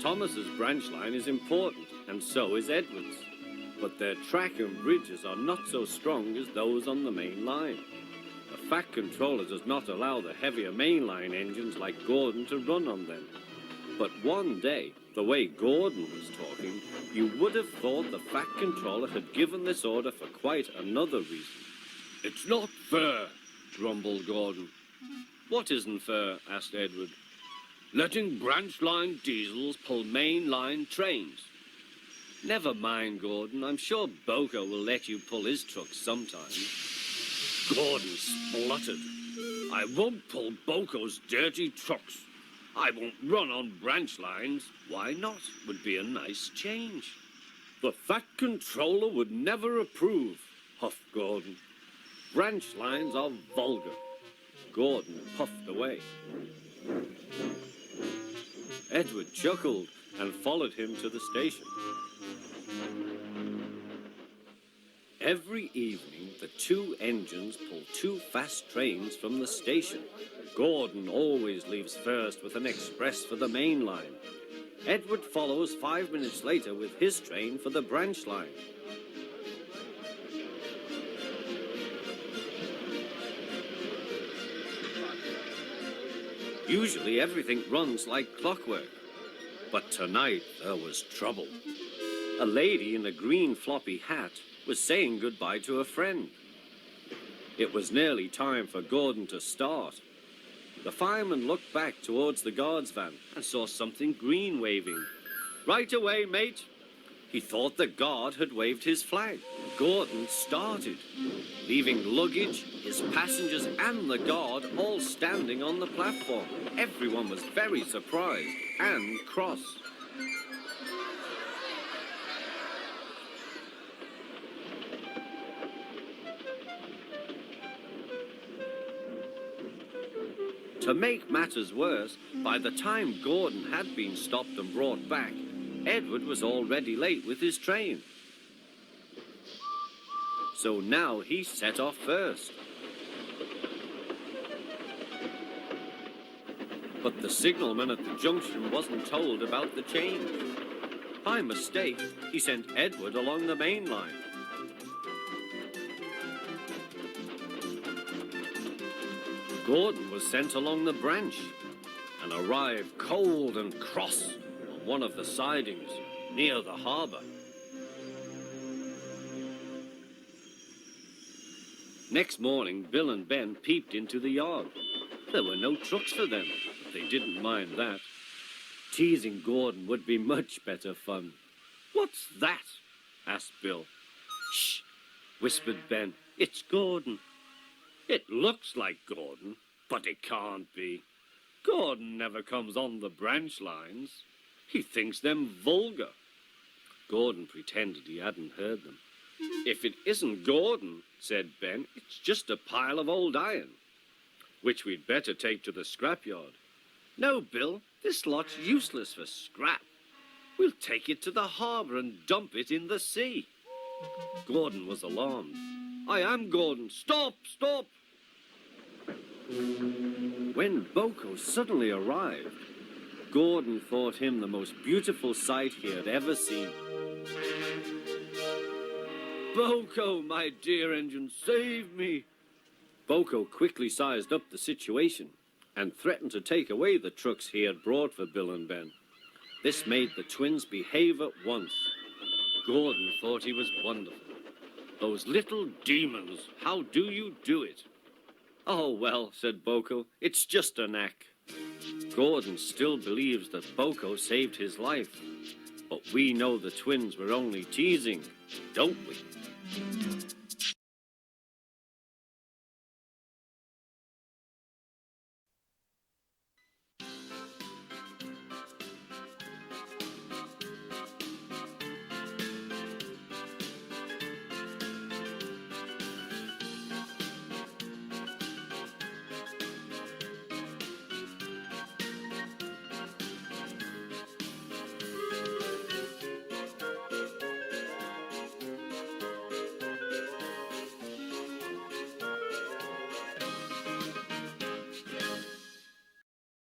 Thomas's branch line is important, and so is Edward's. But their track and bridges are not so strong as those on the main line. The Fat Controller does not allow the heavier mainline engines like Gordon to run on them. But one day, the way Gordon was talking, you would have thought the Fat Controller had given this order for quite another reason. "It's not fair," grumbled Gordon. "What isn't fair?" asked Edward. "Letting branch line diesels pull main line trains." "Never mind, Gordon. I'm sure Boko will let you pull his truck sometime." Gordon spluttered. "I won't pull Boko's dirty trucks. I won't run on branch lines." "Why not? Would be a nice change." "The Fat Controller would never approve," huffed Gordon. "Branch lines are vulgar." Gordon puffed away. Edward chuckled and followed him to the station. Every evening, the two engines pull two fast trains from the station. Gordon always leaves first with an express for the main line. Edward follows 5 minutes later with his train for the branch line. Usually everything runs like clockwork. But tonight there was trouble. A lady in a green floppy hat was saying goodbye to a friend. It was nearly time for Gordon to start. The fireman looked back towards the guard's van and saw something green waving. "Right away, mate." He thought the guard had waved his flag. Gordon started, leaving luggage, his passengers and the guard all standing on the platform. Everyone was very surprised and cross. To make matters worse, by the time Gordon had been stopped and brought back, Edward was already late with his train. So now he set off first. But the signalman at the junction wasn't told about the change. By mistake, he sent Edward along the main line. Gordon was sent along the branch and arrived cold and cross on one of the sidings near the harbour. Next morning, Bill and Ben peeped into the yard. There were no trucks for them, but they didn't mind that. Teasing Gordon would be much better fun. "What's that?" asked Bill. "Shh," whispered Ben. "It's Gordon." "It looks like Gordon, but it can't be. Gordon never comes on the branch lines. He thinks them vulgar." Gordon pretended he hadn't heard them. "If it isn't Gordon," said Ben, "it's just a pile of old iron, which we'd better take to the scrapyard." "No, Bill, this lot's useless for scrap. We'll take it to the harbour and dump it in the sea." Gordon was alarmed. "I am Gordon. Stop, stop!" When Boko suddenly arrived, Gordon thought him the most beautiful sight he had ever seen. "Boko, my dear engine, save me!" Boko quickly sized up the situation and threatened to take away the trucks he had brought for Bill and Ben. This made the twins behave at once. Gordon thought he was wonderful. "Those little demons, how do you do it?" "Oh, well," said Boko, "it's just a knack." Gordon still believes that Boko saved his life, but we know the twins were only teasing, don't we?